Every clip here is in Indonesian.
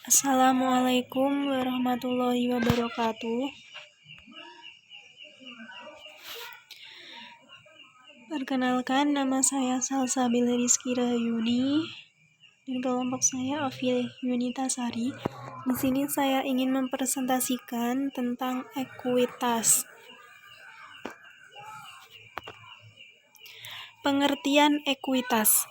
Assalamualaikum warahmatullahi wabarakatuh. Perkenalkan, nama saya Salsabila Rizky Rahayuni dan kelompok saya Ovi Yunitasari. Di sini saya ingin mempresentasikan tentang ekuitas. Pengertian ekuitas.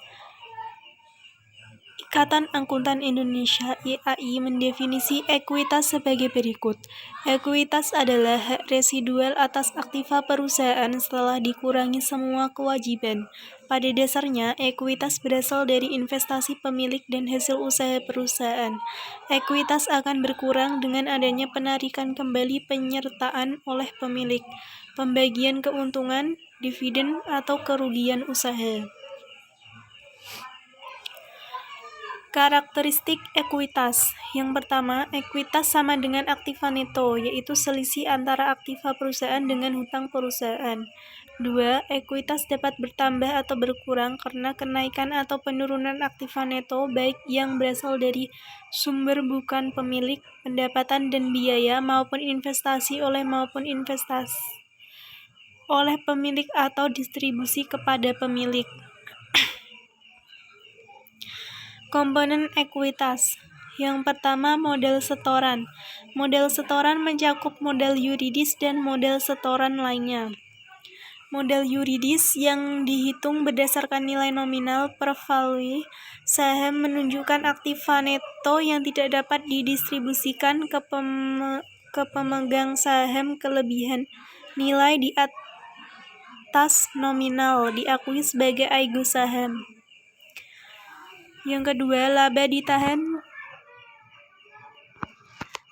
Ikatan Akuntan Indonesia (IAI) mendefinisi ekuitas sebagai berikut. Ekuitas adalah hak residual atas aktiva perusahaan setelah dikurangi semua kewajiban. Pada dasarnya, ekuitas berasal dari investasi pemilik dan hasil usaha perusahaan. Ekuitas akan berkurang dengan adanya penarikan kembali penyertaan oleh pemilik, pembagian keuntungan, dividen, atau kerugian usaha. Karakteristik ekuitas. Yang pertama, ekuitas sama dengan aktiva neto, yaitu selisih antara aktiva perusahaan dengan hutang perusahaan. 2. Ekuitas dapat bertambah atau berkurang karena kenaikan atau penurunan aktiva neto, baik yang berasal dari sumber bukan pemilik, pendapatan dan biaya, maupun investasi oleh pemilik atau distribusi kepada pemilik. Komponen ekuitas. Yang pertama, modal setoran. Modal setoran mencakup modal yuridis dan modal setoran lainnya. Modal yuridis yang dihitung berdasarkan nilai nominal per value saham menunjukkan aktiva neto yang tidak dapat didistribusikan ke pemegang saham. Kelebihan nilai di atas nominal diakui sebagai aigo saham. Yang kedua, laba ditahan.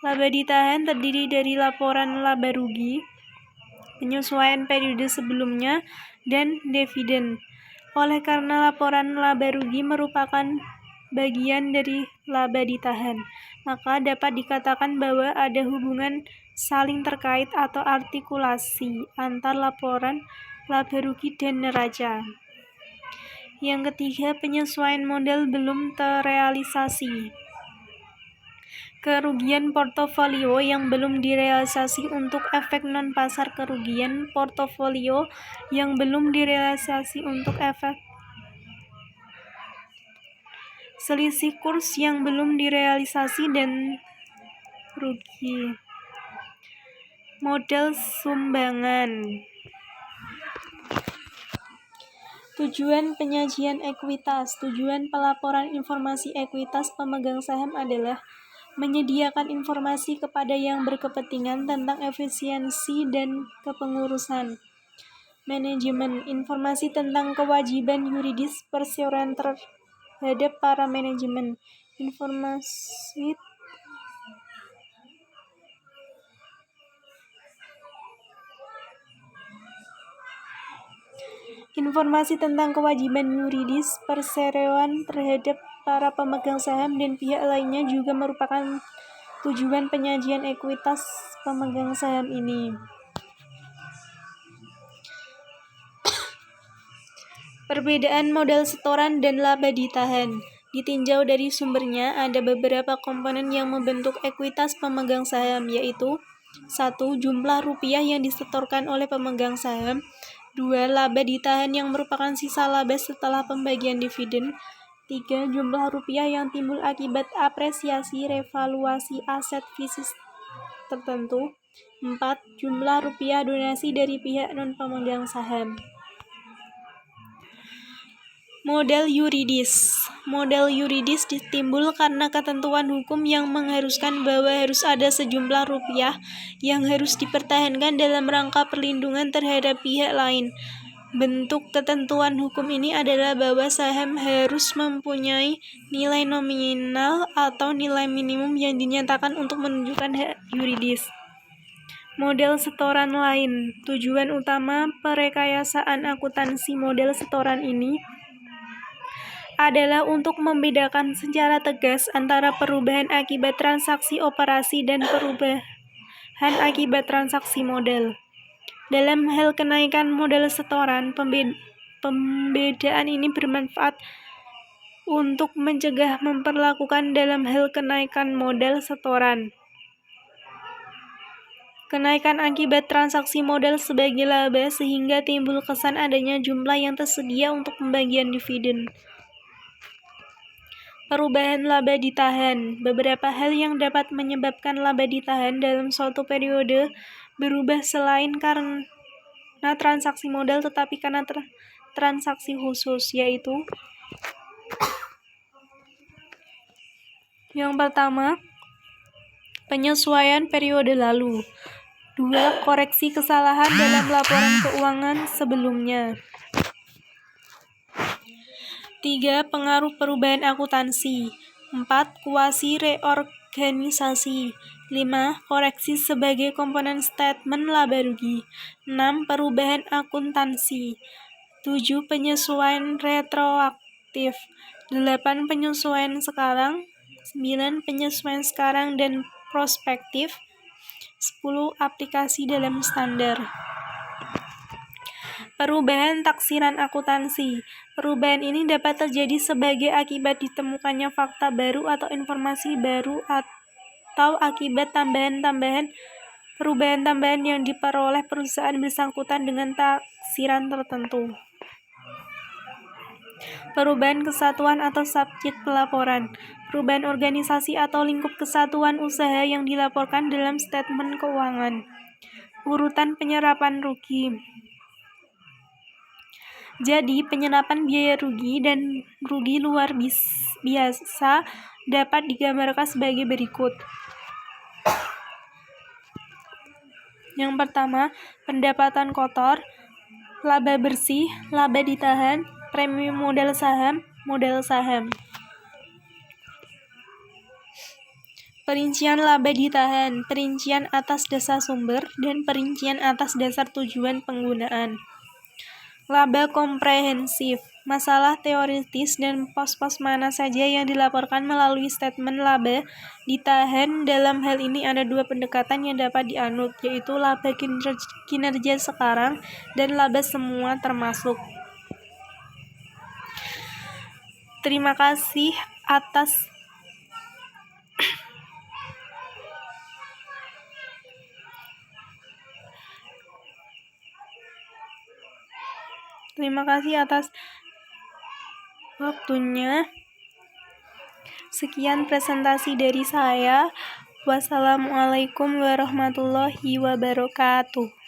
Laba ditahan terdiri dari laporan laba rugi, penyesuaian periode sebelumnya, dan dividen. Oleh karena laporan laba rugi merupakan bagian dari laba ditahan, maka dapat dikatakan bahwa ada hubungan saling terkait atau artikulasi antar laporan laba rugi dan neraca. Yang ketiga, penyesuaian modal belum terrealisasi. Kerugian portofolio yang belum direalisasi untuk efek non-pasar. Kerugian portofolio yang belum direalisasi untuk efek selisih kurs yang belum direalisasi dan rugi. Modal sumbangan. Tujuan penyajian ekuitas. Tujuan pelaporan informasi ekuitas pemegang saham adalah menyediakan informasi kepada yang berkepentingan tentang efisiensi dan kepengurusan manajemen, informasi tentang kewajiban yuridis perseroan terhadap para manajemen, informasi tentang kewajiban yuridis perseroan terhadap para pemegang saham dan pihak lainnya juga merupakan tujuan penyajian ekuitas pemegang saham ini. Perbedaan modal setoran dan laba ditahan. Ditinjau dari sumbernya, ada beberapa komponen yang membentuk ekuitas pemegang saham, yaitu 1. Jumlah rupiah yang disetorkan oleh pemegang saham. 2. Laba ditahan yang merupakan sisa laba setelah pembagian dividen. 3. Jumlah rupiah yang timbul akibat apresiasi revaluasi aset fisik tertentu. 4. Jumlah rupiah donasi dari pihak non-pemegang saham. Modal yuridis. Modal yuridis ditimbul karena ketentuan hukum yang mengharuskan bahwa harus ada sejumlah rupiah yang harus dipertahankan dalam rangka perlindungan terhadap pihak lain. Bentuk ketentuan hukum ini adalah bahwa saham harus mempunyai nilai nominal atau nilai minimum yang dinyatakan untuk menunjukkan hak yuridis. Modal setoran lain. Tujuan utama perekayasaan akuntansi modal setoran ini adalah untuk membedakan secara tegas antara perubahan akibat transaksi operasi dan perubahan akibat transaksi modal. Dalam hal kenaikan modal setoran, pembedaan ini bermanfaat untuk mencegah memperlakukan dalam hal kenaikan modal setoran. Kenaikan akibat transaksi modal sebagai laba sehingga timbul kesan adanya jumlah yang tersedia untuk pembagian dividen. Perubahan laba ditahan. Beberapa hal yang dapat menyebabkan laba ditahan dalam suatu periode berubah selain karena transaksi modal tetapi karena transaksi khusus, yaitu yang pertama, penyesuaian periode lalu. 2. Koreksi kesalahan dalam laporan keuangan sebelumnya. 3. Pengaruh perubahan akuntansi. 4. Kuasi reorganisasi. 5. Koreksi sebagai komponen statement laba rugi. 6. Perubahan akuntansi. 7. Penyesuaian retroaktif. 8. Penyesuaian sekarang. 9. Penyesuaian sekarang dan prospektif. 10. Aplikasi dalam standar. Perubahan taksiran akuntansi. Perubahan ini dapat terjadi sebagai akibat ditemukannya fakta baru atau informasi baru atau akibat perubahan tambahan yang diperoleh perusahaan bersangkutan dengan taksiran tertentu. Perubahan kesatuan atau subjek pelaporan. Perubahan organisasi atau lingkup kesatuan usaha yang dilaporkan dalam statement keuangan. Urutan penyerapan rugi. Jadi, penyerapan biaya rugi dan rugi luar biasa dapat digambarkan sebagai berikut. Yang pertama, pendapatan kotor, laba bersih, laba ditahan, premi modal saham, modal saham. Perincian laba ditahan, perincian atas dasar sumber, dan perincian atas dasar tujuan penggunaan. Laba komprehensif, masalah teoritis dan pos-pos mana saja yang dilaporkan melalui statement laba ditahan. Dalam hal ini ada dua pendekatan yang dapat dianut, yaitu laba kinerja sekarang dan laba semua termasuk. Terima kasih atas waktunya. Sekian presentasi dari saya. Wassalamualaikum warahmatullahi wabarakatuh.